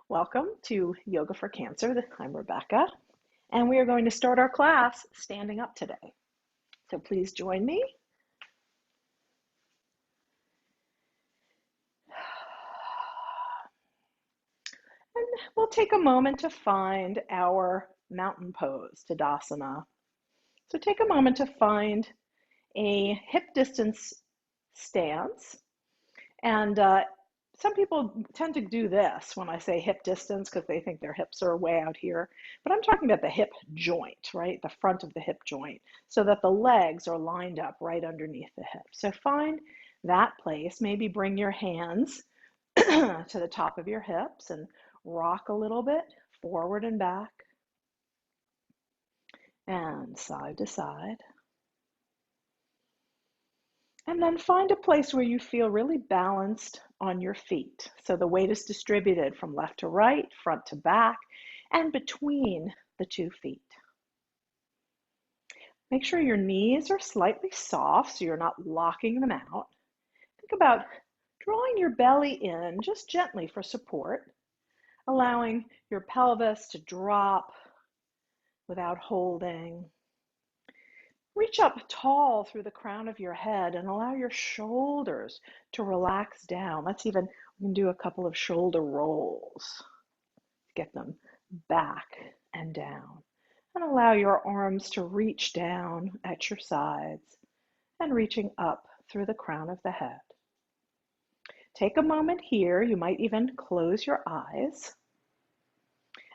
Welcome to Yoga for Cancer. I'm Rebecca, and we are going to start our class standing up today. So please join me. And we'll take a moment to find our mountain pose, Tadasana. So take a moment to find a hip distance stance. And some people tend to do this when I say hip distance because they think their hips are way out here. But I'm talking about the hip joint, right? The front of the hip joint, so that the legs are lined up right underneath the hip. So find that place. Maybe bring your hands to the top of your hips and rock a little bit forward and back and side to side. And then find a place where you feel really balanced on your feet. So the weight is distributed from left to right, front to back, and between the 2 feet. Make sure your knees are slightly soft so you're not locking them out. Think about drawing your belly in just gently for support, allowing your pelvis to drop without holding. Reach up tall through the crown of your head and allow your shoulders to relax down. We can do a couple of shoulder rolls. Get them back and down. And allow your arms to reach down at your sides and reaching up through the crown of the head. Take a moment here. You might even close your eyes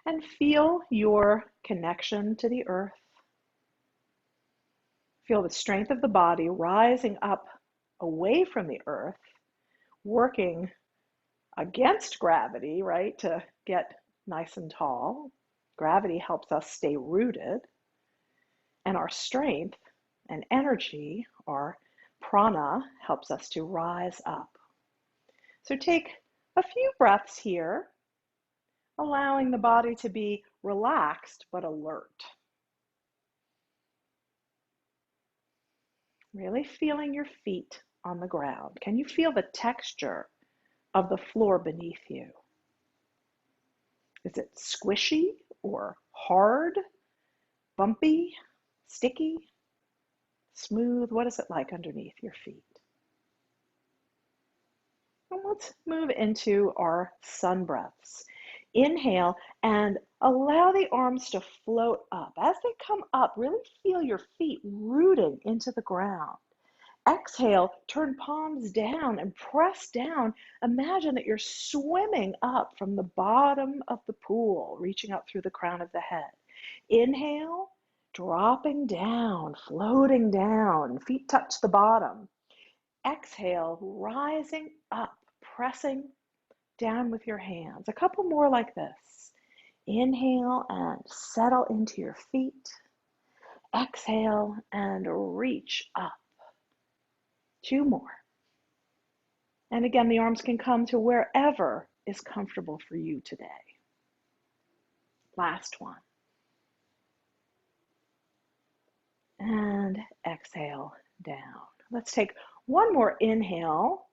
and feel your connection to the earth. Feel the strength of the body rising up away from the earth, working against gravity, right, to get nice and tall. Gravity helps us stay rooted, and our strength and energy, our prana, helps us to rise up. So take a few breaths here, allowing the body to be relaxed but alert. Really feeling your feet on the ground. Can you feel the texture of the floor beneath you? Is it squishy or hard, bumpy, sticky, smooth? What is it like underneath your feet? And let's move into our sun breaths. Inhale and allow the arms to float up. As they come up, really feel your feet rooting into the ground. Exhale, turn palms down and press down. Imagine that you're swimming up from the bottom of the pool, reaching up through the crown of the head. Inhale, dropping down, floating down, feet touch the bottom. Exhale, rising up, pressing down with your hands. A couple more like this. Inhale and settle into your feet. Exhale and reach up. 2 more. And again, the arms can come to wherever is comfortable for you today. Last one. And exhale down. Let's take one more inhale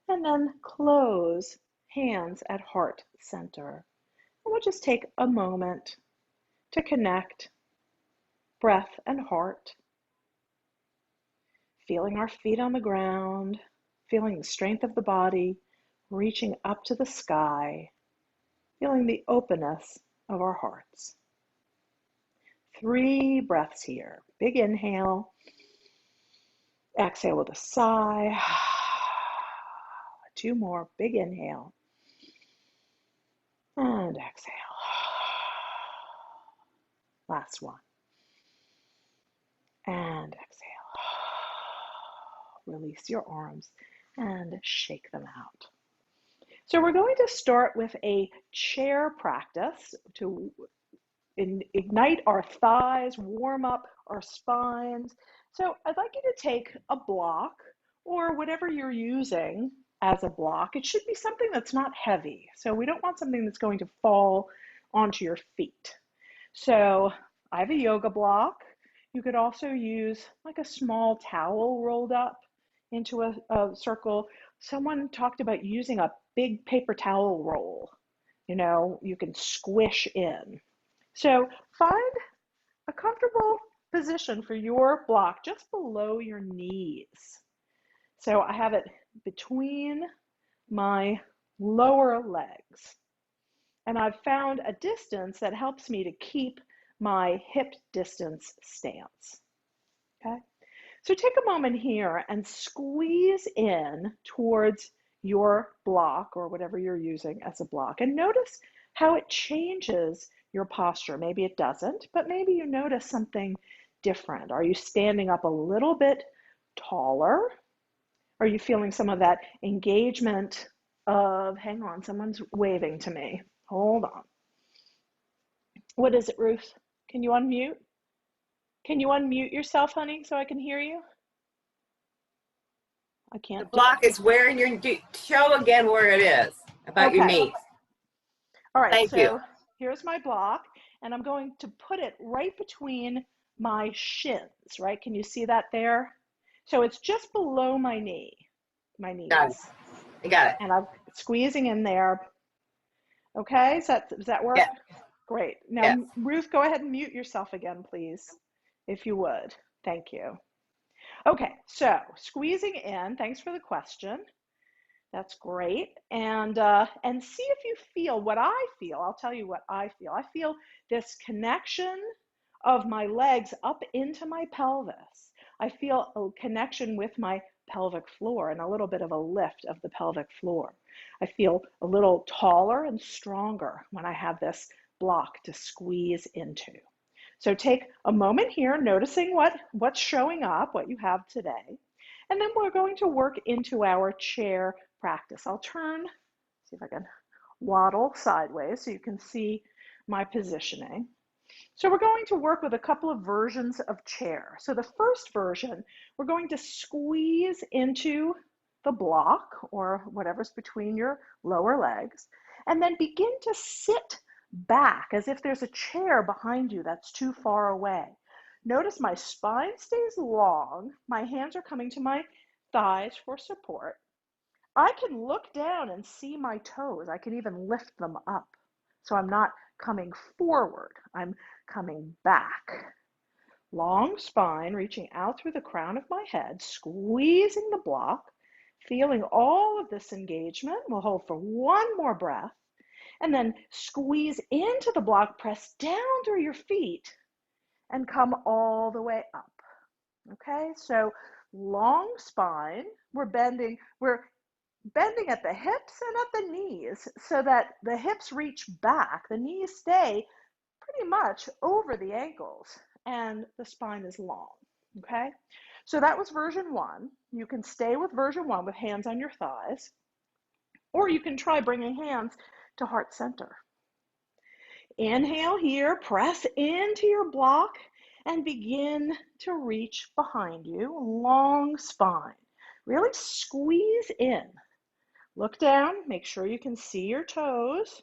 and then close, hands at heart center. And we'll just take a moment to connect breath and heart. Feeling our feet on the ground, feeling the strength of the body, reaching up to the sky, feeling the openness of our hearts. 3 breaths here. Big inhale. Exhale with a sigh. 2 more. Big inhale. And exhale. Last one. And exhale. Release your arms and shake them out. So we're going to start with a chair practice to ignite our thighs, warm up our spines. So I'd like you to take a block or whatever you're using as a block. It should be something that's not heavy. So we don't want something that's going to fall onto your feet. So I have a yoga block. You could also use like a small towel rolled up into a circle. Someone talked about using a big paper towel roll You can squish in. So find a comfortable position for your block just below your knees. So I have it between my lower legs. And I've found a distance that helps me to keep my hip distance stance. Okay? So take a moment here and squeeze in towards your block or whatever you're using as a block, and notice how it changes your posture. Maybe it doesn't, but maybe you notice something different. Are you standing up a little bit taller? Are you feeling some of that engagement of, hang on, someone's waving to me. Hold on. What is it, Ruth? Can you unmute? Can you unmute yourself, honey, so I can hear you? I can't. The block is where your, show again where it is, about your knees. All right, Thank you. Here's my block, and I'm going to put it right between my shins, right? Can you see that there? So it's just below my knee, my knees. Got it. I got it. And I'm squeezing in there. Okay, does that work? Yeah. Great. Now, yes. Ruth, go ahead and mute yourself again, please, if you would. Thank you. Okay, so squeezing in, thanks for the question. That's great. And see if you feel what I feel. I'll tell you what I feel. I feel this connection of my legs up into my pelvis. I feel a connection with my pelvic floor and a little bit of a lift of the pelvic floor. I feel a little taller and stronger when I have this block to squeeze into. So take a moment here, noticing what's showing up, what you have today. And then we're going to work into our chair practice. I'll turn, see if I can waddle sideways so you can see my positioning. So we're going to work with a couple of versions of chair. So the first version, we're going to squeeze into the block or whatever's between your lower legs, and then begin to sit back as if there's a chair behind you that's too far away. Notice my spine stays long. My hands are coming to my thighs for support. I can look down and see my toes. I can even lift them up. So I'm not coming forward. I'm coming back. Long spine, reaching out through the crown of my head, squeezing the block, feeling all of this engagement. We'll hold for one more breath. And then squeeze into the block, press down through your feet, and come all the way up. Okay, so long spine, we're bending at the hips and at the knees so that the hips reach back, the knees stay pretty much over the ankles, and the spine is long. Okay, so that was version one. You can stay with version one with hands on your thighs, or you can try bringing hands to heart center. Inhale here, press into your block and begin to reach behind you, long spine. Really squeeze in. Look down, make sure you can see your toes.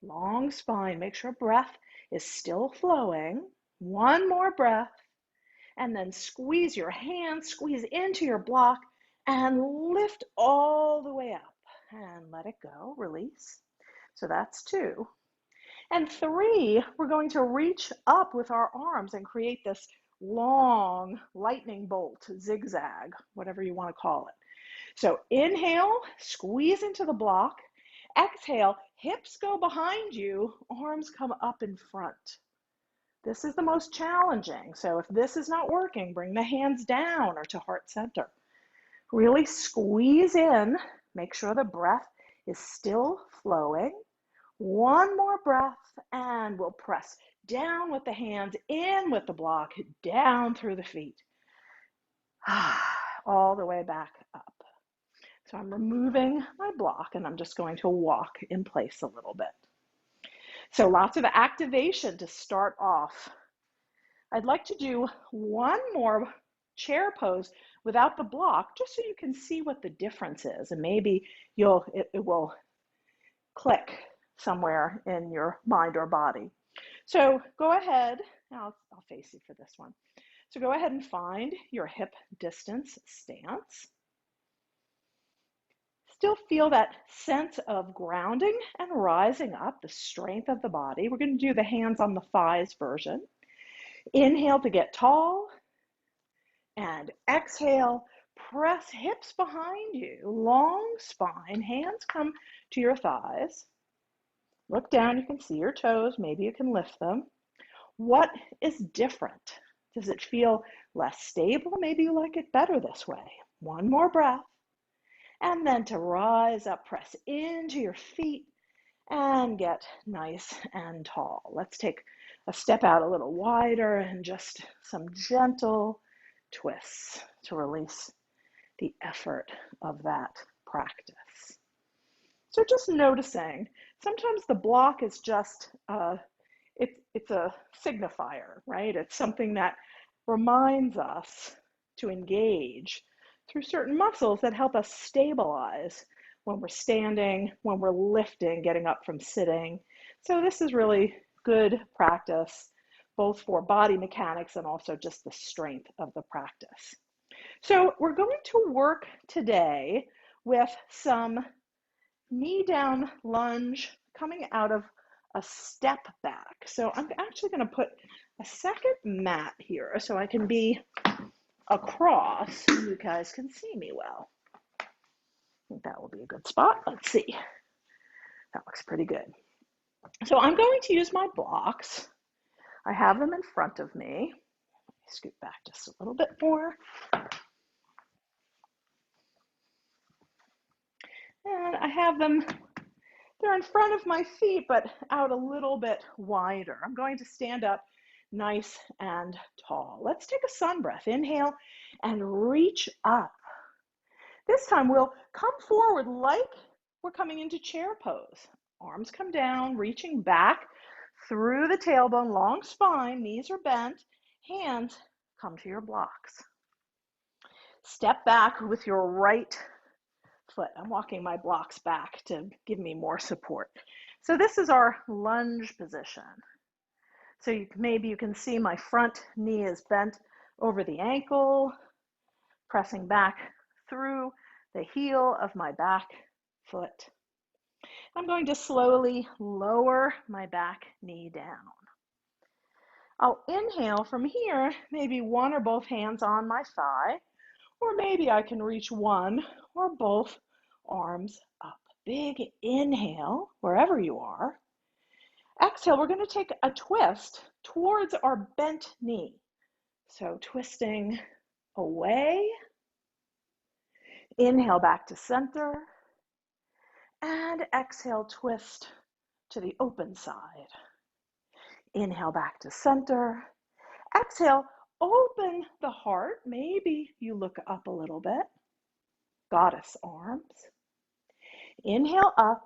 Long spine, make sure breath is still flowing. One more breath, and then squeeze your hands, squeeze into your block, and lift all the way up. And let it go, release. So that's two. And three, we're going to reach up with our arms and create this long lightning bolt, zigzag, whatever you want to call it. So inhale, squeeze into the block. Exhale, hips go behind you, arms come up in front. This is the most challenging. So if this is not working, bring the hands down or to heart center. Really squeeze in, make sure the breath is still flowing. One more breath, and we'll press down with the hands, in with the block, down through the feet, all the way back up. So I'm removing my block, and I'm just going to walk in place a little bit. So lots of activation to start off. I'd like to do one more chair pose without the block, just so you can see what the difference is, and maybe it will click somewhere in your mind or body. So go ahead, I'll face you for this one. So go ahead and find your hip distance stance. Still feel that sense of grounding and rising up, the strength of the body. We're going to do the hands on the thighs version. Inhale to get tall, and exhale, press hips behind you, long spine, hands come to your thighs. Look down, you can see your toes, maybe you can lift them. What is different? Does it feel less stable? Maybe you like it better this way. One more breath. And then to rise up, press into your feet and get nice and tall. Let's take a step out a little wider and just some gentle twists to release the effort of that practice. So just noticing, sometimes the block is just, it's a signifier, right? It's something that reminds us to engage through certain muscles that help us stabilize when we're standing, when we're lifting, getting up from sitting. So this is really good practice, both for body mechanics and also just the strength of the practice. So we're going to work today with some knee down lunge coming out of a step back. So I'm actually going to put a second mat here so I can be across so you guys can see me well. I think that will be a good spot. Let's see. That looks pretty good. So I'm going to use my blocks. I have them in front of me. Let me scoot back just a little bit more. And I have them, they're in front of my feet, but out a little bit wider. I'm going to stand up nice and tall. Let's take a sun breath. Inhale and reach up. This time we'll come forward like we're coming into chair pose. Arms come down, reaching back through the tailbone, long spine, knees are bent, hands come to your blocks. Step back with your right foot. I'm walking my blocks back to give me more support. So this is our lunge position. So maybe you can see my front knee is bent over the ankle, pressing back through the heel of my back foot. I'm going to slowly lower my back knee down. I'll inhale from here, maybe one or both hands on my thigh, or maybe I can reach one or both arms up. Big inhale, wherever you are. Exhale, we're going to take a twist towards our bent knee. So twisting away. Inhale back to center. And exhale, twist to the open side. Inhale back to center. Exhale, open the heart. Maybe you look up a little bit. Goddess arms. Inhale up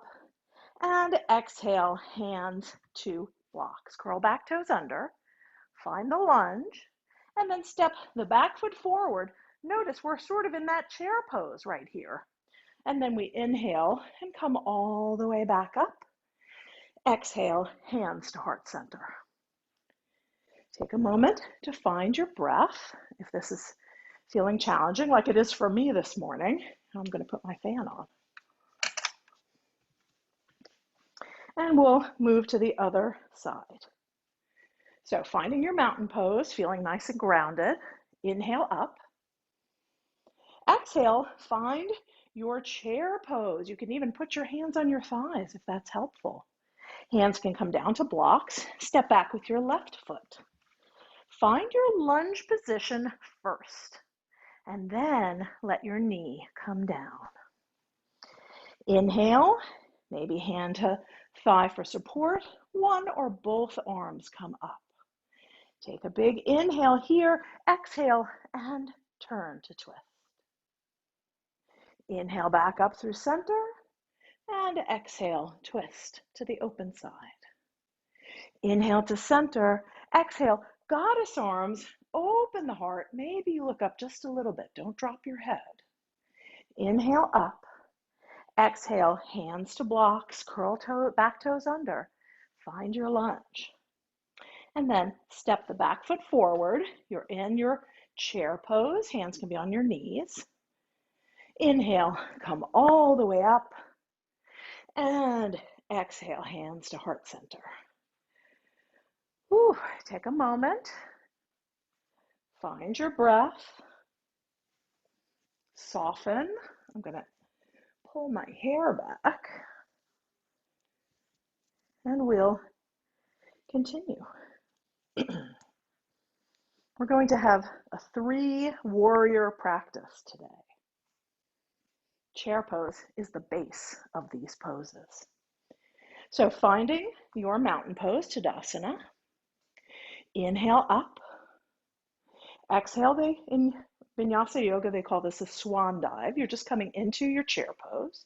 and exhale, hands to blocks. Curl back toes under. Find the lunge and then step the back foot forward. Notice we're sort of in that chair pose right here. And then we inhale and come all the way back up. Exhale, hands to heart center. Take a moment to find your breath. If this is feeling challenging, like it is for me this morning, I'm going to put my fan on. And we'll move to the other side. So finding your mountain pose, feeling nice and grounded. Inhale up. Exhale, find your chair pose. You can even put your hands on your thighs if that's helpful. Hands can come down to blocks. Step back with your left foot. Find your lunge position first, and then let your knee come down. Inhale, maybe hand to thigh for support. One or both arms come up. Take a big inhale here. Exhale and turn to twist. Inhale back up through center and exhale, twist to the open side. Inhale to center, exhale, goddess arms, open the heart. Maybe you look up just a little bit. Don't drop your head. Inhale up, exhale, hands to blocks, curl back toes under. Find your lunge. And then step the back foot forward. You're in your chair pose. Hands can be on your knees. Inhale, come all the way up. And exhale, hands to heart center. Whew, take a moment. Find your breath. Soften. I'm going to pull my hair back. And we'll continue. We're going to have a 3-warrior practice today. Chair pose is the base of these poses. So finding your mountain pose, Tadasana. Inhale up. Exhale, in Vinyasa Yoga, they call this a swan dive. You're just coming into your chair pose.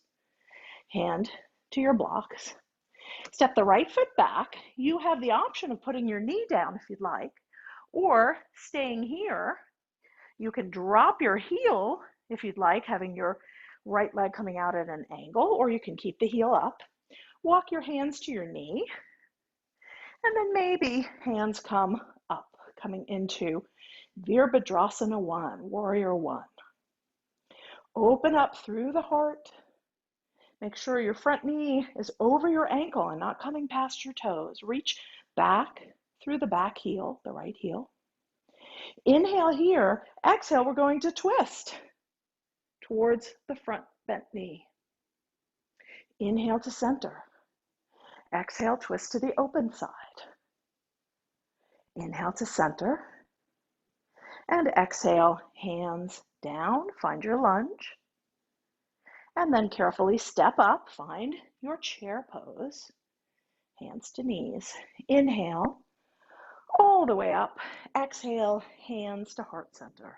Hand to your blocks. Step the right foot back. You have the option of putting your knee down if you'd like, or staying here. You can drop your heel if you'd like, having your right leg coming out at an angle, or you can keep the heel up. Walk your hands to your knee, and then maybe hands come up, coming into Virabhadrasana 1, Warrior 1. Open up through the heart. Make sure your front knee is over your ankle and not coming past your toes. Reach back through the back heel, the right heel. Inhale here. Exhale, we're going to twist towards the front bent knee. Inhale to center. Exhale, twist to the open side. Inhale to center. And exhale, hands down, find your lunge. And then carefully step up, find your chair pose. Hands to knees. Inhale, all the way up. Exhale, hands to heart center.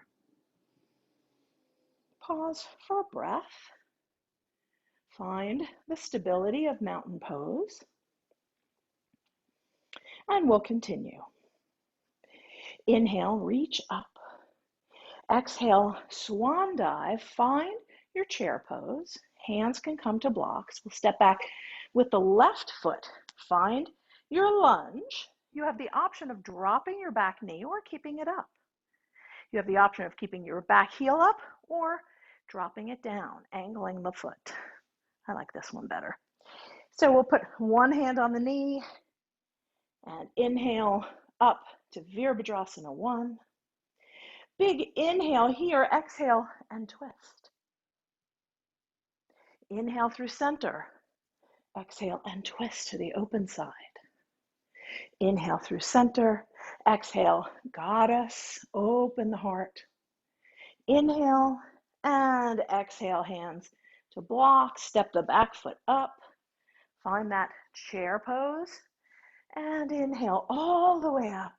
Pause for a breath. Find the stability of mountain pose. And we'll continue. Inhale, reach up. Exhale, swan dive. Find your chair pose. Hands can come to blocks. We'll step back with the left foot. Find your lunge. You have the option of dropping your back knee or keeping it up. You have the option of keeping your back heel up or dropping it down, angling the foot. I like this one better. So we'll put one hand on the knee and inhale up to Virabhadrasana 1. Big inhale here, exhale and twist. Inhale through center, exhale and twist to the open side. Inhale through center, exhale, goddess, open the heart. Inhale and exhale, hands to block, step the back foot up, find that chair pose, and inhale all the way up.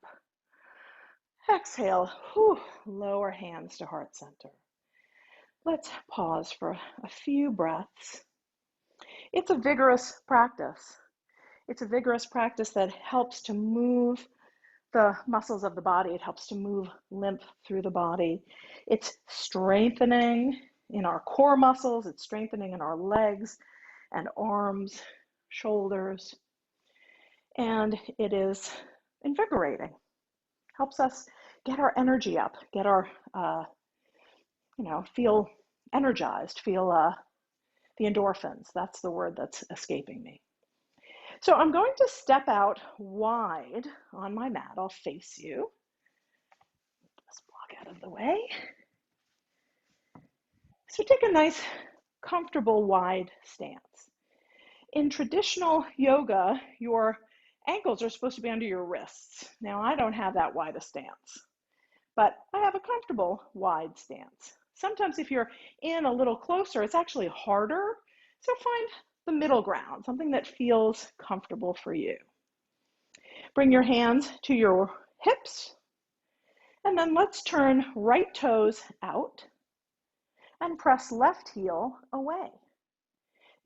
Exhale, lower hands to heart center. Let's pause for a few breaths. It's a vigorous practice. It's a vigorous practice that helps to move the muscles of the body. It helps to move lymph through the body. It's strengthening in our core muscles. It's strengthening in our legs and arms, shoulders. And it is invigorating. Helps us get our energy up, get our, feel energized, feel the endorphins. That's the word that's escaping me. So I'm going to step out wide on my mat. I'll face you. This block out of the way. So take a nice, comfortable, wide stance. In traditional yoga, your ankles are supposed to be under your wrists. Now, I don't have that wide a stance, but I have a comfortable wide stance. Sometimes if you're in a little closer, it's actually harder. So find the middle ground, something that feels comfortable for you. Bring your hands to your hips, and then let's turn right toes out and press left heel away.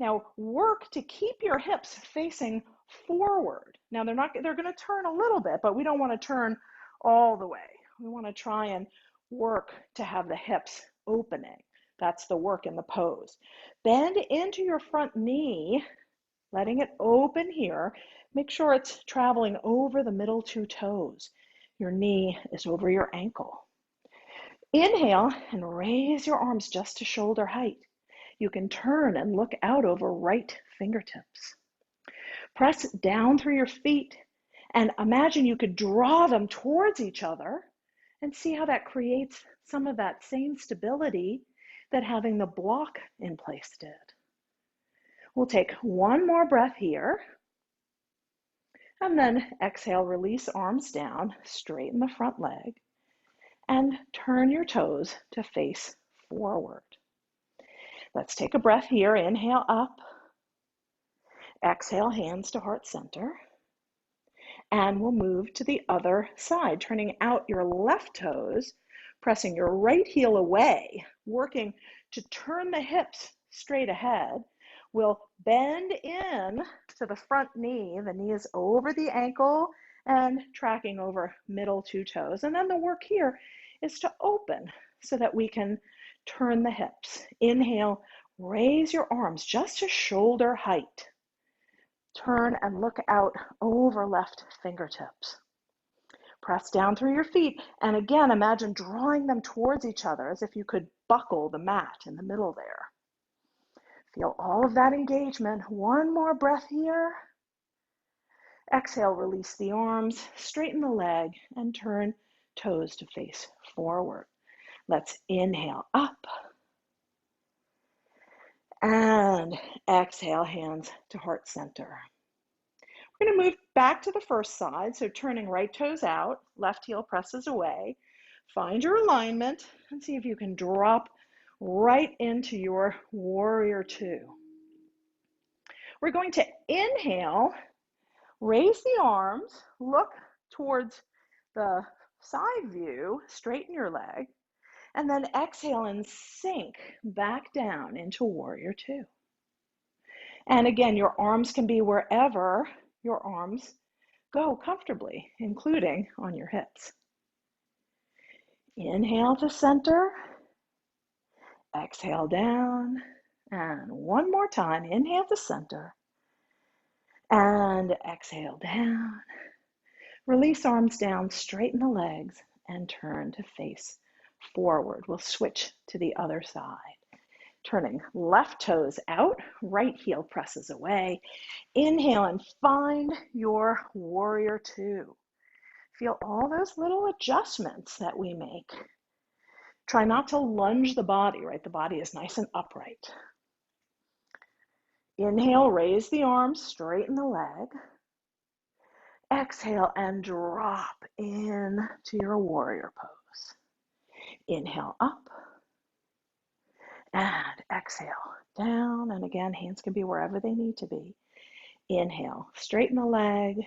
Now work to keep your hips facing forward. Now they're going to turn a little bit, but we don't want to turn all the way. We want to try and work to have the hips opening. That's the work in the pose. Bend into your front knee, letting it open here. Make sure it's traveling over the middle 2 toes. Your knee is over your ankle. Inhale and raise your arms just to shoulder height. You can turn and look out over right fingertips. Press down through your feet and imagine you could draw them towards each other and see how that creates some of that same stability that having the block in place did. We'll take one more breath here. And then exhale, release arms down, straighten the front leg, and turn your toes to face forward. Let's take a breath here. Inhale up. Exhale, hands to heart center. And we'll move to the other side, turning out your left toes, pressing your right heel away, working to turn the hips straight ahead. We'll bend in to the front knee. The knee is over the ankle and tracking over middle two toes. And then the work here is to open so that we can turn the hips. Inhale, raise your arms just to shoulder height. Turn and look out over left fingertips. Press down through your feet, and again, imagine drawing them towards each other as if you could buckle the mat in the middle there. Feel all of that engagement. One more breath here. Exhale, release the arms, straighten the leg, and turn toes to face forward. Let's inhale up. And exhale, hands to heart center. We're going to move back to the first side, so turning right toes out, left heel presses away. Find your alignment and see if you can drop right into your warrior two. We're going to inhale, raise the arms, look towards the side view, straighten your leg, and then exhale and sink back down into warrior two. And again, your arms can be wherever your arms go comfortably, including on your hips. Inhale to center, exhale down, and one more time. Inhale to center, and exhale down. Release arms down, straighten the legs, and turn to face forward. We'll switch to the other side. Turning left toes out, right heel presses away. Inhale and find your warrior two. Feel all those little adjustments that we make. Try not to lunge the body, right? The body is nice and upright. Inhale, raise the arms, straighten the leg. Exhale and drop into your warrior pose. Inhale up. And exhale down, and again, hands can be wherever they need to be. Inhale, straighten the leg.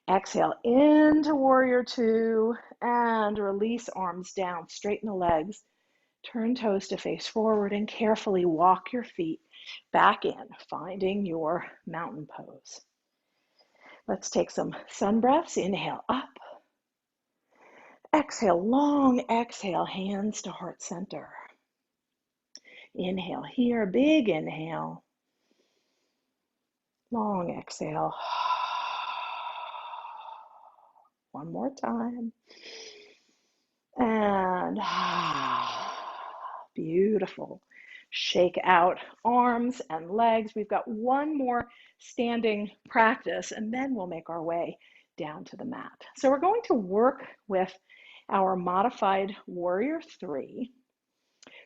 Exhale into warrior two, and release arms down, straighten the legs. Turn toes to face forward, and carefully walk your feet back in, finding your mountain pose. Let's take some sun breaths. Inhale up. Exhale, long exhale, hands to heart center. Inhale here, big inhale. Long exhale. One more time. And beautiful. Shake out arms and legs. We've got one more standing practice, and then we'll make our way down to the mat. So we're going to work with our modified warrior three.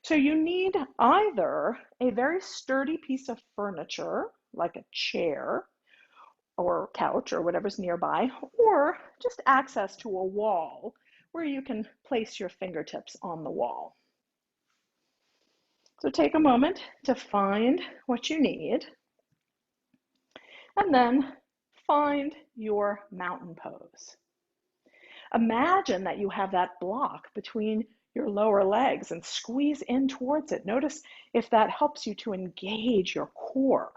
So you need either a very sturdy piece of furniture, like a chair or couch or whatever's nearby, or just access to a wall where you can place your fingertips on the wall. So take a moment to find what you need, and then find your mountain pose. Imagine that you have that block between your lower legs and squeeze in towards it. Notice if that helps you to engage your core,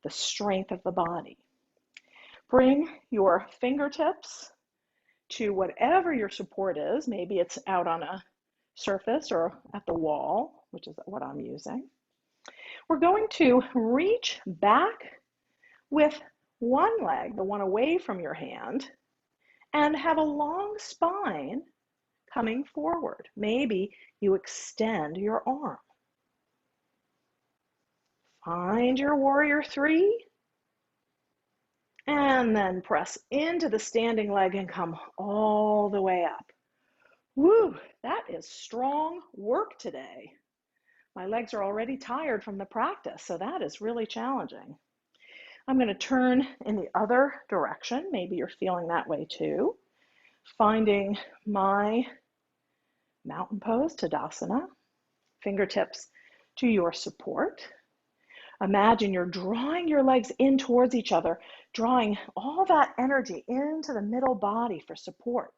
the strength of the body. Bring your fingertips to whatever your support is. Maybe it's out on a surface or at the wall, which is what I'm using. We're going to reach back with one leg, the one away from your hand, and have a long spine coming forward. Maybe you extend your arm. Find your warrior three, and then press into the standing leg and come all the way up. Woo, that is strong work today. My legs are already tired from the practice, so that is really challenging. I'm going to turn in the other direction. Maybe you're feeling that way too. Finding my mountain pose, Tadasana, fingertips to your support. Imagine you're drawing your legs in towards each other, drawing all that energy into the middle body for support.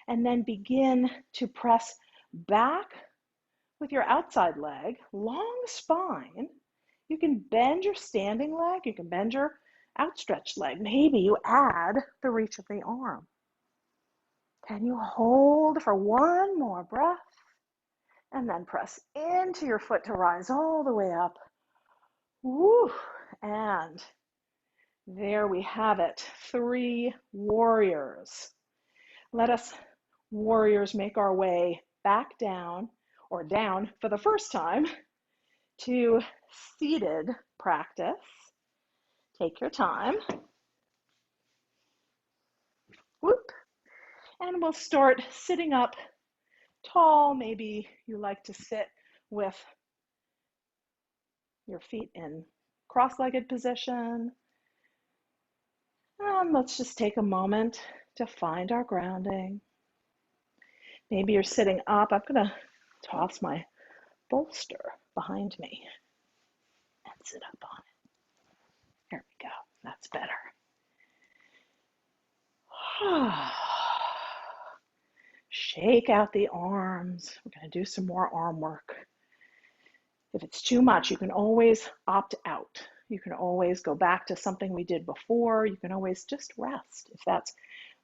And then begin to press back with your outside leg, long spine. You can bend your standing leg, you can bend your outstretched leg. Maybe you add the reach of the arm. Can you hold for one more breath? And then press into your foot to rise all the way up. Woo! And there we have it, 3 warriors. Let us warriors make our way back down, or down for the first time, to seated practice. Take your time. Whoop. And we'll start sitting up tall. Maybe you like to sit with your feet in cross-legged position. And let's just take a moment to find our grounding. Maybe you're sitting up. I'm going to toss my bolster behind me and sit up on it. There we go. That's better. Shake out the arms. We're going to do some more arm work. If it's too much, you can always opt out. You can always go back to something we did before. You can always just rest if that's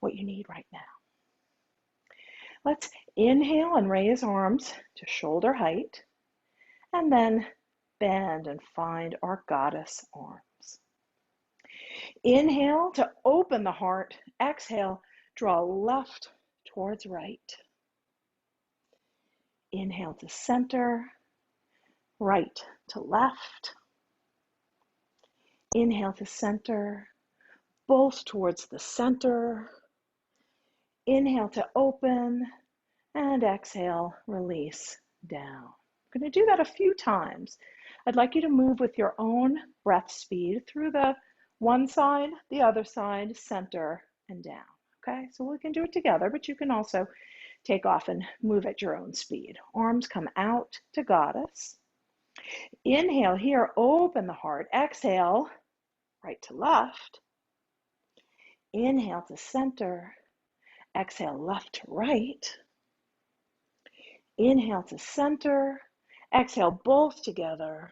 what you need right now. Let's inhale and raise arms to shoulder height, and then bend and find our goddess arms. Inhale to open the heart. Exhale, draw left towards right. Inhale to center, right to left. Inhale to center, both towards the center. Inhale to open, and exhale, release down. I'm going to do that a few times. I'd like you to move with your own breath speed through the one side, the other side, center, and down. Okay, so we can do it together, but you can also take off and move at your own speed. Arms come out to goddess. Inhale here, open the heart. Exhale, right to left. Inhale to center. Exhale, left to right. Inhale to center. Exhale, both together.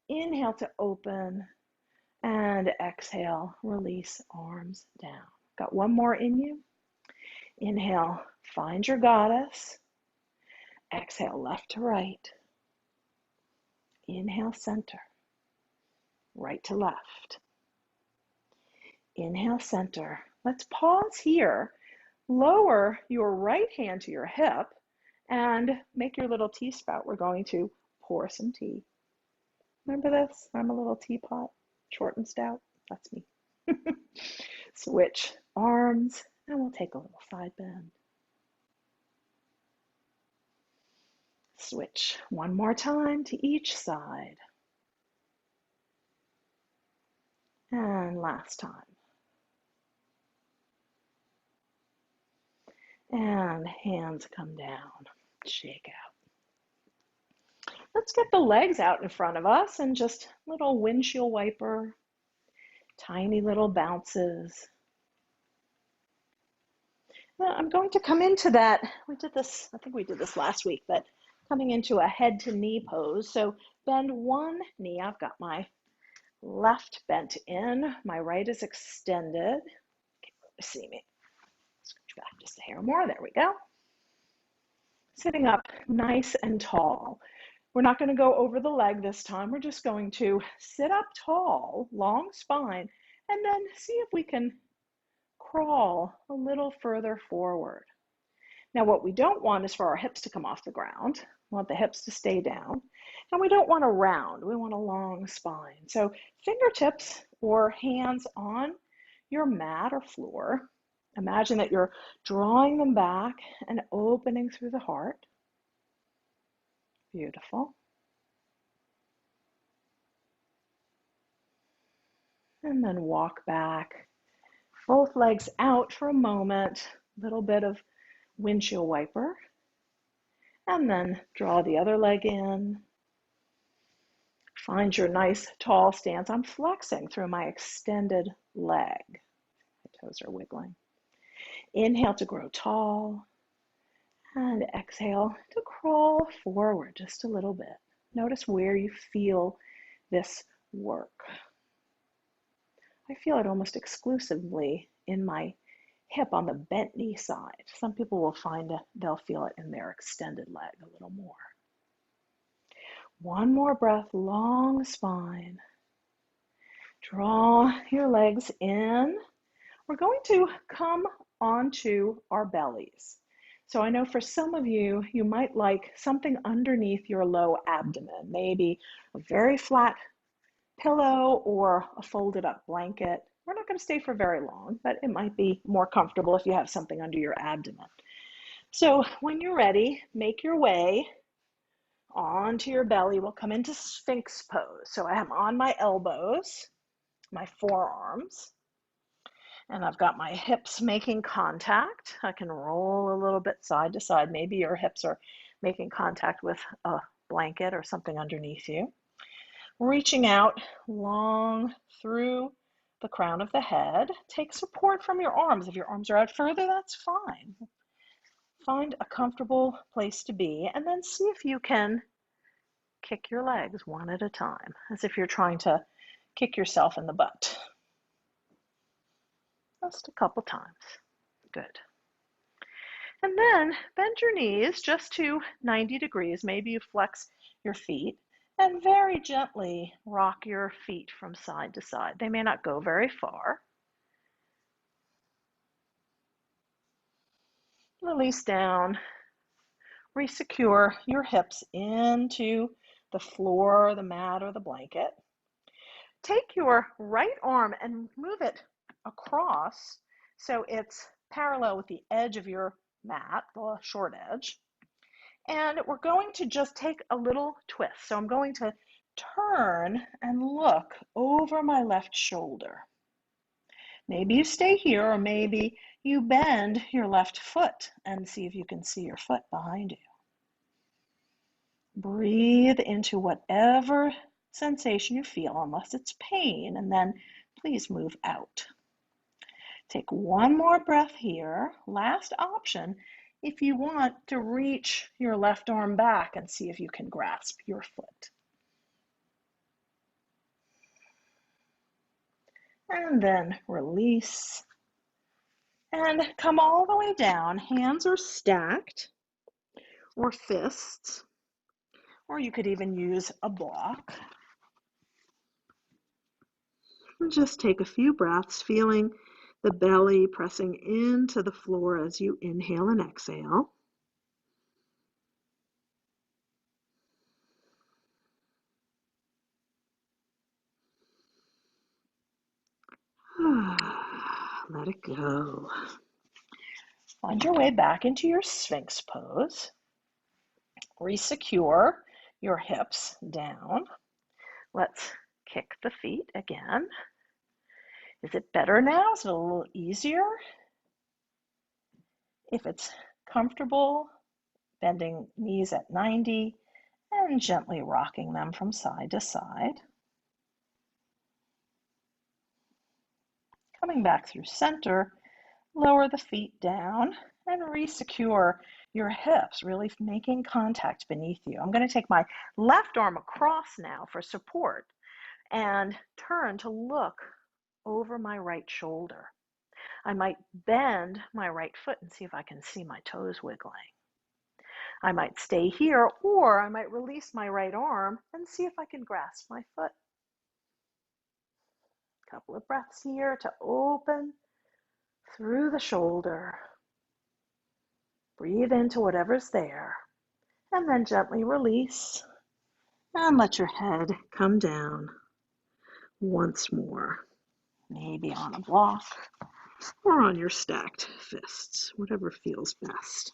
Inhale to open. And exhale, release arms down. Got one more in you. Inhale, find your goddess. Exhale, left to right. Inhale, center. Right to left. Inhale, center. Let's pause here. Lower your right hand to your hip and make your little tea spout. We're going to pour some tea. Remember this? I'm a little teapot, short and stout. That's me. Switch arms, and we'll take a little side bend. Switch one more time to each side. And last time. And hands come down, shake out. Let's get the legs out in front of us and just little windshield wiper, tiny little bounces. Now I'm going to come into that, we did this, I think we did this last week, but coming into a head to knee pose. So bend one knee, I've got my left bent in, my right is extended. Can't really see me. Scooch back just a hair more, there we go. Sitting up nice and tall. We're not going to go over the leg this time. We're just going to sit up tall, long spine, and then see if we can crawl a little further forward. Now, what we don't want is for our hips to come off the ground. We want the hips to stay down. And we don't want a round, we want a long spine. So fingertips or hands on your mat or floor. Imagine that you're drawing them back and opening through the heart. Beautiful. And then walk back, both legs out for a moment, little bit of windshield wiper. And then draw the other leg in. Find your nice tall stance. I'm flexing through my extended leg. My toes are wiggling. Inhale to grow tall. And exhale to crawl forward just a little bit. Notice where you feel this work. I feel it almost exclusively in my hip on the bent knee side. Some people will find that they'll feel it in their extended leg a little more. One more breath, long spine. Draw your legs in. We're going to come onto our bellies. So I know for some of you, you might like something underneath your low abdomen, maybe a very flat pillow or a folded up blanket. We're not going to stay for very long, but it might be more comfortable if you have something under your abdomen. So when you're ready, make your way onto your belly. We'll come into Sphinx pose. So I am on my elbows, my forearms, and I've got my hips making contact. I can roll a little bit side to side. Maybe your hips are making contact with a blanket or something underneath you. Reaching out long through the crown of the head. Take support from your arms. If your arms are out further, that's fine. Find a comfortable place to be, and then see if you can kick your legs one at a time, as if you're trying to kick yourself in the butt. Just a couple times. Good. And then bend your knees just to 90 degrees. Maybe you flex your feet and very gently rock your feet from side to side. They may not go very far. Release down. Resecure your hips into the floor, the mat, or the blanket. Take your right arm and move it across so it's parallel with the edge of your mat, the short edge. And we're going to just take a little twist. So I'm going to turn and look over my left shoulder. Maybe you stay here, or maybe you bend your left foot and see if you can see your foot behind you. Breathe into whatever sensation you feel, unless it's pain, and then please move out. Take one more breath here. Last option, if you want to reach your left arm back and see if you can grasp your foot. And then release. And come all the way down. Hands are stacked or fists, or you could even use a block. And just take a few breaths, feeling the belly pressing into the floor as you inhale and exhale. Let it go. Find your way back into your Sphinx pose. Resecure your hips down. Let's kick the feet again. Is it better now? Is it a little easier? If it's comfortable, bending knees at 90 and gently rocking them from side to side. Coming back through center, lower the feet down and resecure your hips, really making contact beneath you. I'm going to take my left arm across now for support and turn to look over my right shoulder. I might bend my right foot and see if I can see my toes wiggling. I might stay here, or I might release my right arm and see if I can grasp my foot. A couple of breaths here to open through the shoulder. Breathe into whatever's there, and then gently release, and let your head come down once more, maybe on a block or on your stacked fists, whatever feels best.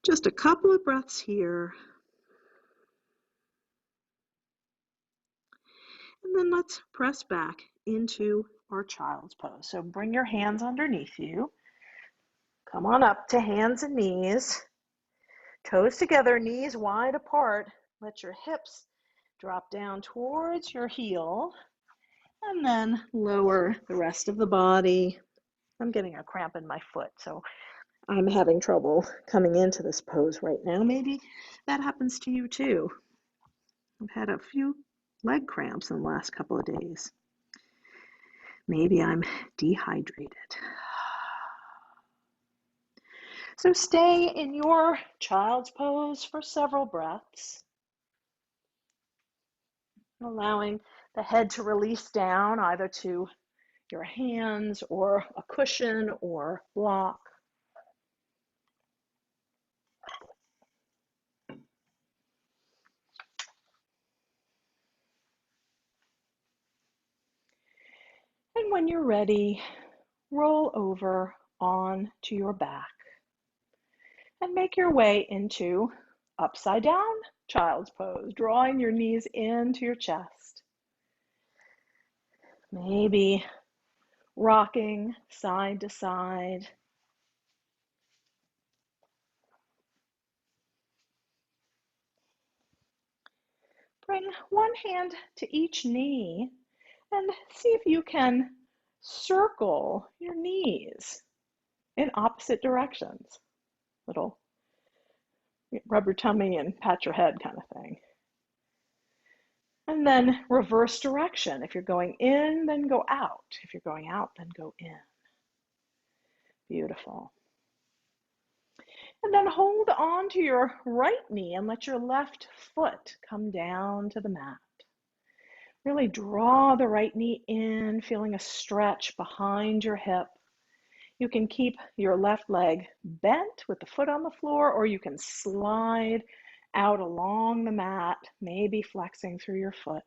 Just a couple of breaths here. And then let's press back into our child's pose. So bring your hands underneath you. Come on up to hands and knees. Toes together, knees wide apart. Let your hips drop down towards your heel. And then lower the rest of the body. I'm getting a cramp in my foot, so I'm having trouble coming into this pose right now. Maybe that happens to you too. I've had a few leg cramps in the last couple of days. Maybe I'm dehydrated. So stay in your child's pose for several breaths, allowing the head to release down either to your hands or a cushion or block. And when you're ready, roll over onto your back and make your way into upside down child's pose, drawing your knees into your chest. Maybe rocking side to side. Bring one hand to each knee and see if you can circle your knees in opposite directions. Little rub your tummy and pat your head kind of thing. And then reverse direction. If you're going in, then go out. If you're going out, then go in. Beautiful. And then hold on to your right knee and let your left foot come down to the mat. Really draw the right knee in, feeling a stretch behind your hip. You can keep your left leg bent with the foot on the floor, or you can slide out along the mat, maybe flexing through your foot.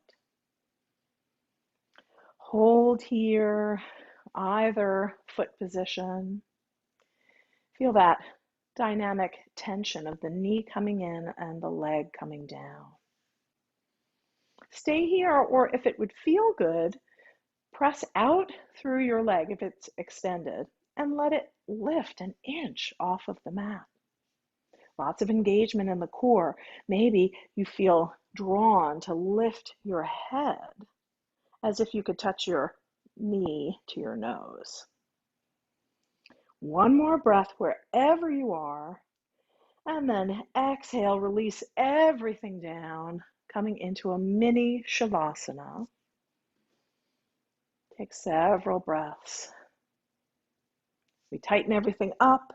Hold here, either foot position. Feel that dynamic tension of the knee coming in and the leg coming down. Stay here, or if it would feel good, press out through your leg if it's extended and let it lift an inch off of the mat. Lots of engagement in the core. Maybe you feel drawn to lift your head as if you could touch your knee to your nose. One more breath wherever you are, and then exhale, release everything down, coming into a mini Shavasana. Take several breaths. We tighten everything up,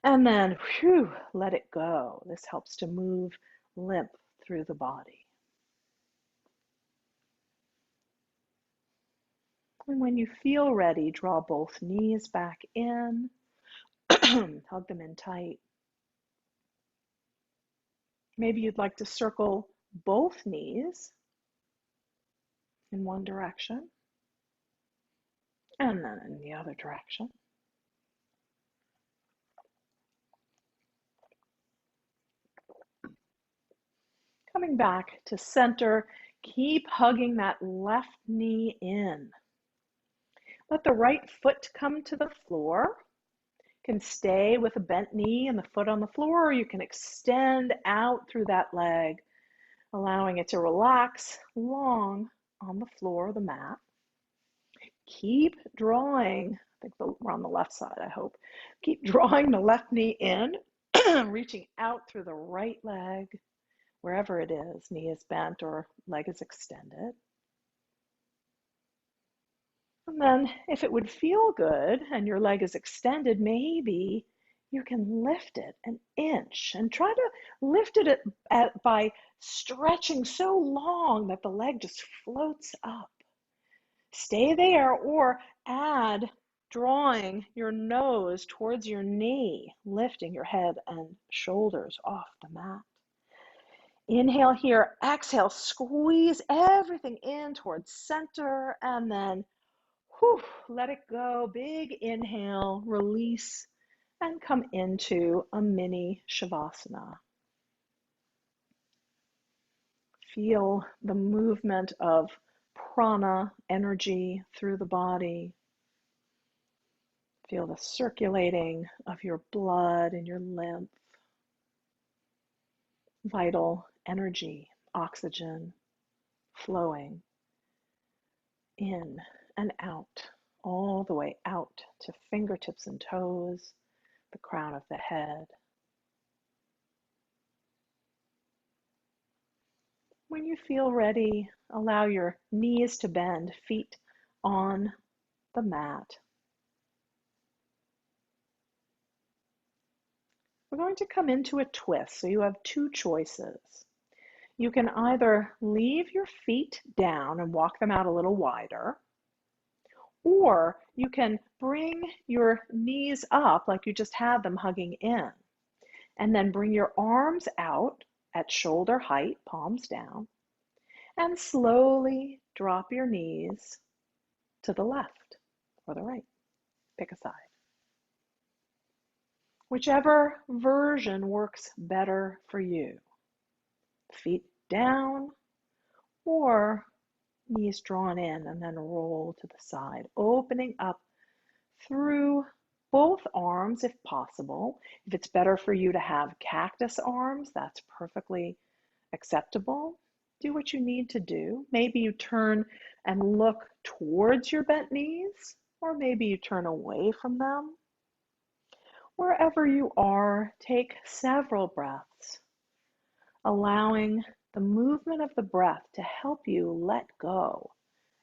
and then let it go. This helps to move lymph through the body. And when you feel ready, draw both knees back in, hug them in tight. Maybe you'd like to circle both knees in one direction and then in the other direction. Coming back to center, keep hugging that left knee in. Let the right foot come to the floor. You can stay with a bent knee and the foot on the floor, or you can extend out through that leg, allowing it to relax long on the floor, the mat. Keep drawing, I think we're on the left side, I hope. Keep drawing the left knee in, reaching out through the right leg, wherever it is, knee is bent or leg is extended. And then if it would feel good and your leg is extended, maybe you can lift it an inch and try to lift it by stretching so long that the leg just floats up. Stay there or add drawing your nose towards your knee, lifting your head and shoulders off the mat. Inhale here, exhale, squeeze everything in towards center, and then let it go. Big inhale, release, and come into a mini Shavasana. Feel the movement of prana, energy through the body. Feel the circulating of your blood and your lymph. Vital energy, oxygen flowing in and out, all the way out to fingertips and toes, the crown of the head. When you feel ready, allow your knees to bend, feet on the mat. We're going to come into a twist, so you have two choices. You can either leave your feet down and walk them out a little wider, or you can bring your knees up like you just had them hugging in, and then bring your arms out at shoulder height, palms down, and slowly drop your knees to the left or the right. Pick a side. Whichever version works better for you. Feet down or knees drawn in and then roll to the side, opening up through both arms if possible. If it's better for you to have cactus arms, that's perfectly acceptable. Do what you need to do. Maybe you turn and look towards your bent knees, or maybe you turn away from them. Wherever you are, take several breaths, allowing the movement of the breath to help you let go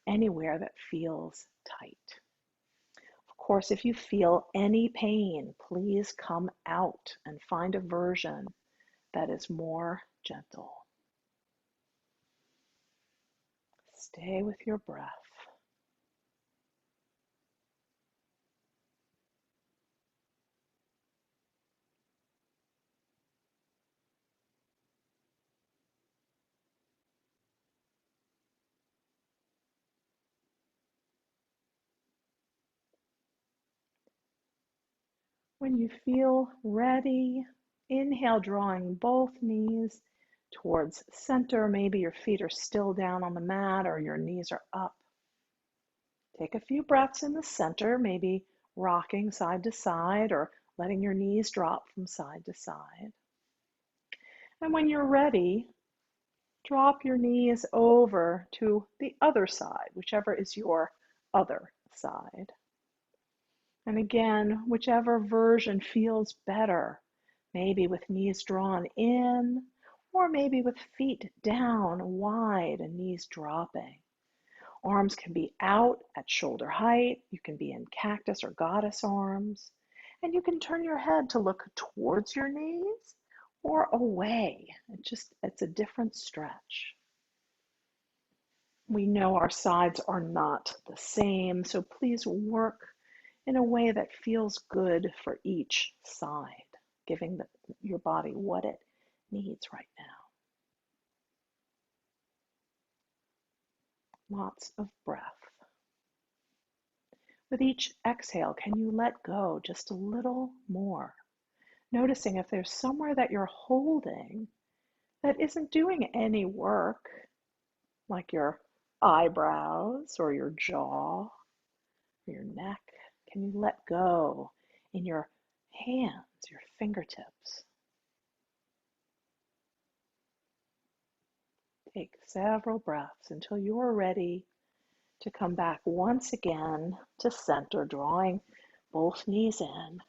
anywhere that feels tight. Of course, if you feel any pain, please come out and find a version that is more gentle. Stay with your breath. When you feel ready, inhale, drawing both knees towards center. Maybe your feet are still down on the mat or your knees are up. Take a few breaths in the center, maybe rocking side to side or letting your knees drop from side to side. And when you're ready, drop your knees over to the other side, whichever is your other side. And again, whichever version feels better, maybe with knees drawn in, or maybe with feet down wide and knees dropping. Arms can be out at shoulder height. You can be in cactus or goddess arms. And you can turn your head to look towards your knees or away. It's a different stretch. We know our sides are not the same, so please work in a way that feels good for each side, giving your body what it needs right now. Lots of breath. With each exhale, can you let go just a little more? Noticing if there's somewhere that you're holding that isn't doing any work, like your eyebrows or your jaw or your neck. Can you let go in your hands, your fingertips? Take several breaths until you're ready to come back once again to center, drawing both knees in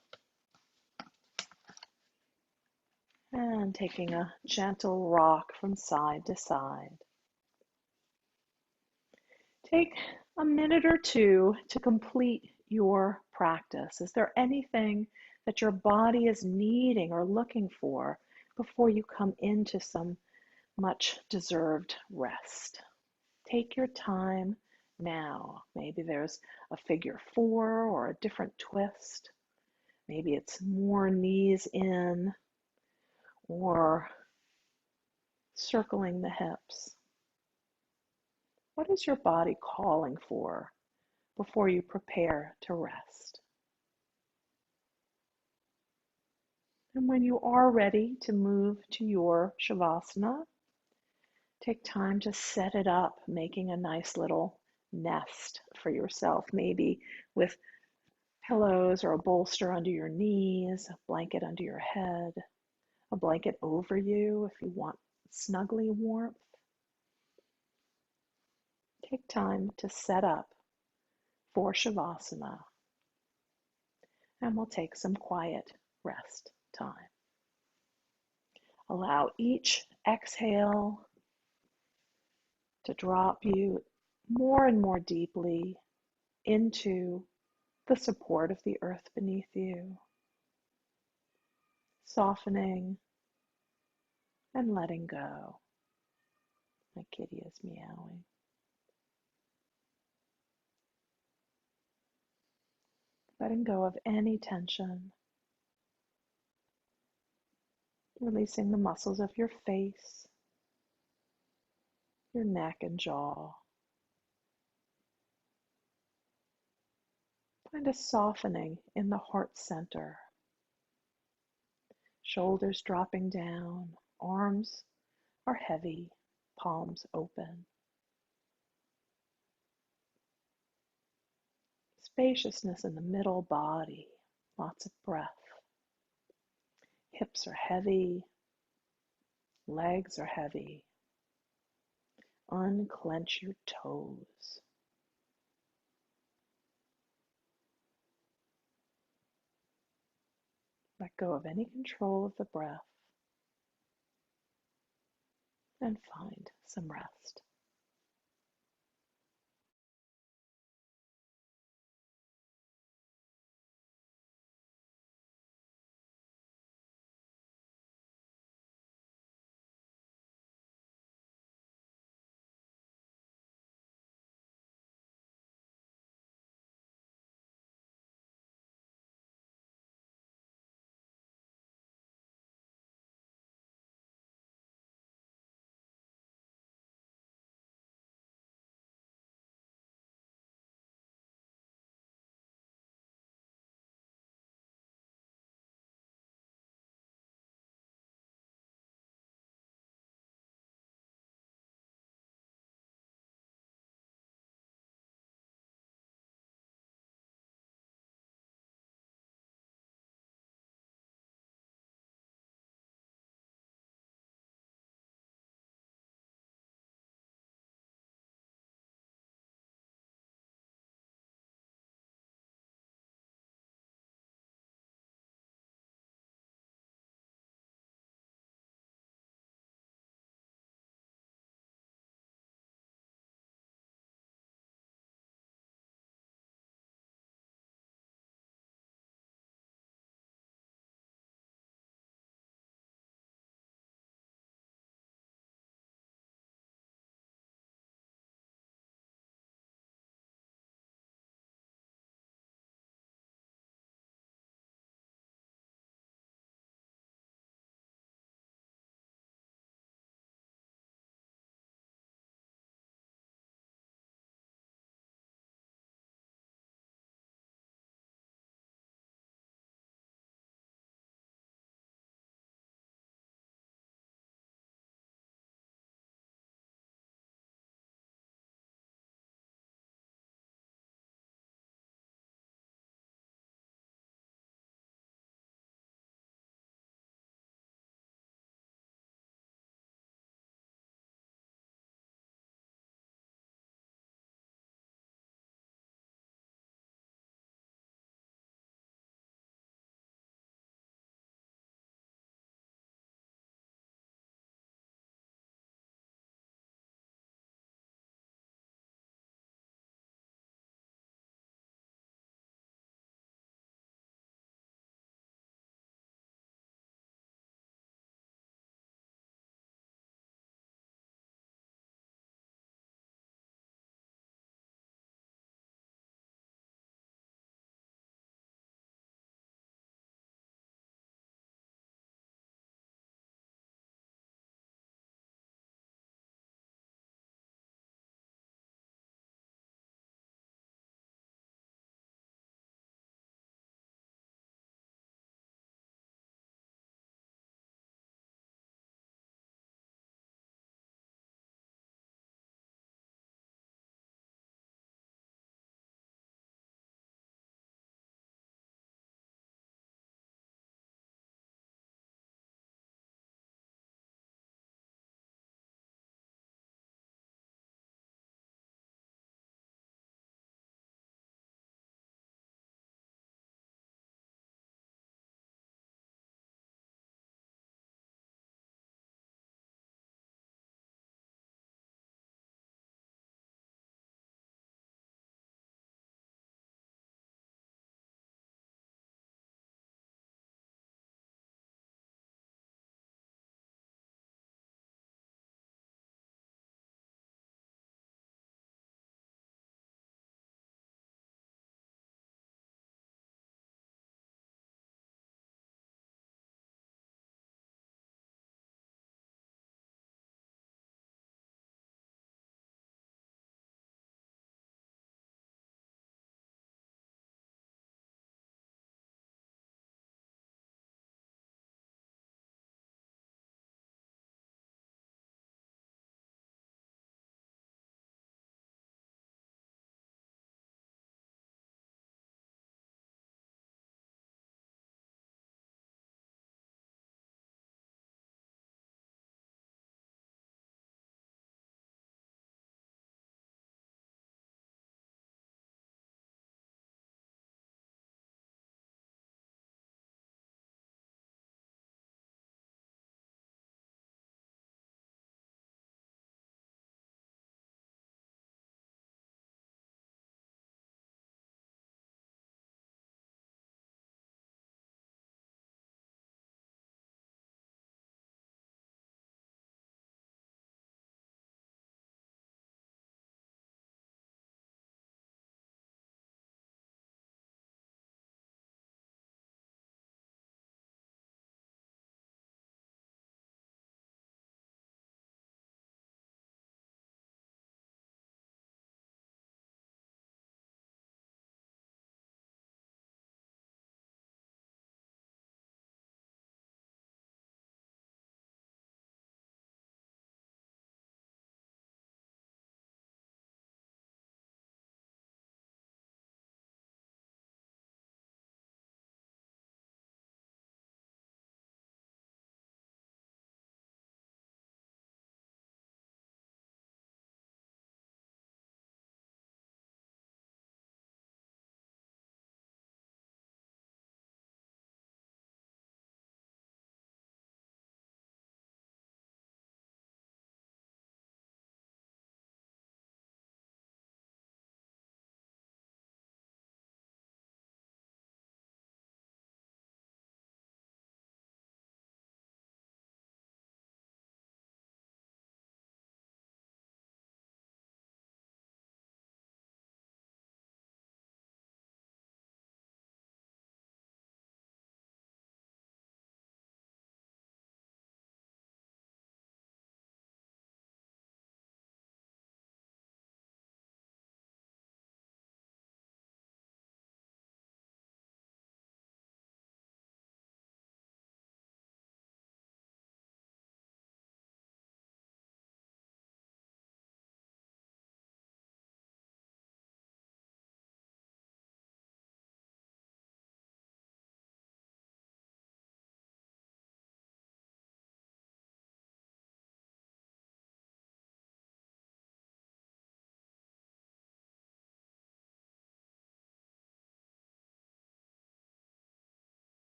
and taking a gentle rock from side to side. Take a minute or two to complete your practice. Is there anything that your body is needing or looking for before you come into some much deserved rest? Take your time Now, maybe there's a figure four or a different twist. Maybe it's more knees in or circling the hips. What is your body calling for before you prepare to rest? And when you are ready to move to your Shavasana, take time to set it up, making a nice little nest for yourself, maybe with pillows or a bolster under your knees, a blanket under your head, a blanket over you if you want snuggly warmth. Take time to set up for Shavasana, and we'll take some quiet rest time. Allow each exhale to drop you more and more deeply into the support of the earth beneath you, softening and letting go. My kitty is meowing. Letting go of any tension, releasing the muscles of your face, your neck and jaw. Find a softening in the heart center. Shoulders dropping down, arms are heavy, palms open. Spaciousness in the middle body, lots of breath. Hips are heavy, legs are heavy. Unclench your toes. Let go of any control of the breath and find some rest.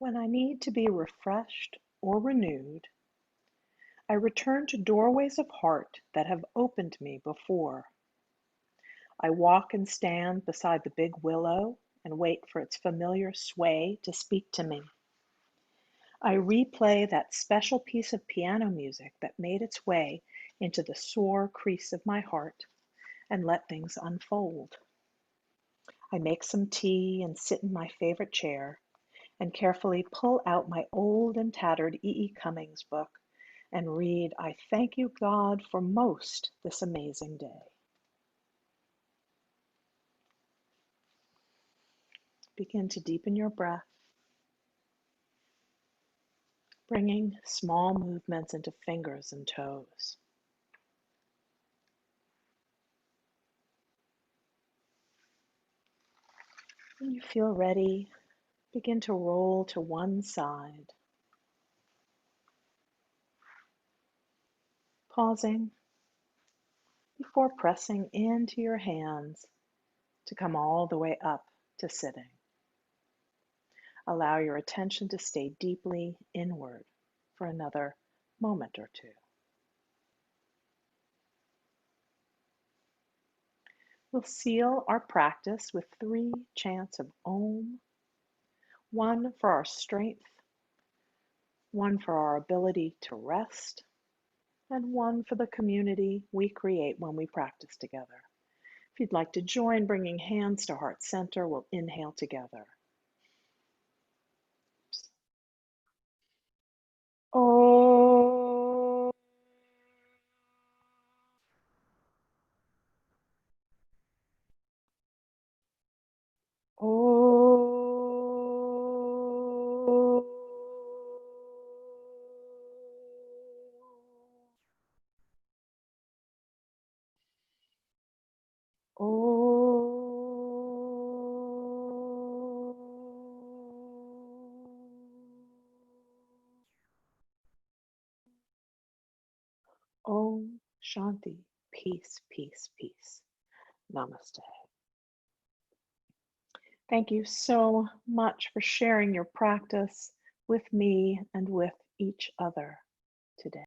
When I need to be refreshed or renewed, I return to doorways of heart that have opened me before. I walk and stand beside the big willow and wait for its familiar sway to speak to me. I replay that special piece of piano music that made its way into the sore crease of my heart and let things unfold. I make some tea and sit in my favorite chair and carefully pull out my old and tattered E. E. Cummings book and read, I thank you, God, for most this amazing day. Begin to deepen your breath, bringing small movements into fingers and toes. When you feel ready, begin to roll to one side, pausing before pressing into your hands to come all the way up to sitting. Allow your attention to stay deeply inward for another moment or two. We'll seal our practice with 3 chants of Om, one for our strength, one for our ability to rest, and one for the community we create when we practice together. If you'd like to join, bringing hands to heart center, we'll inhale together. Om. Om. Om Shanti. Peace, peace, peace. Namaste. Thank you so much for sharing your practice with me and with each other today.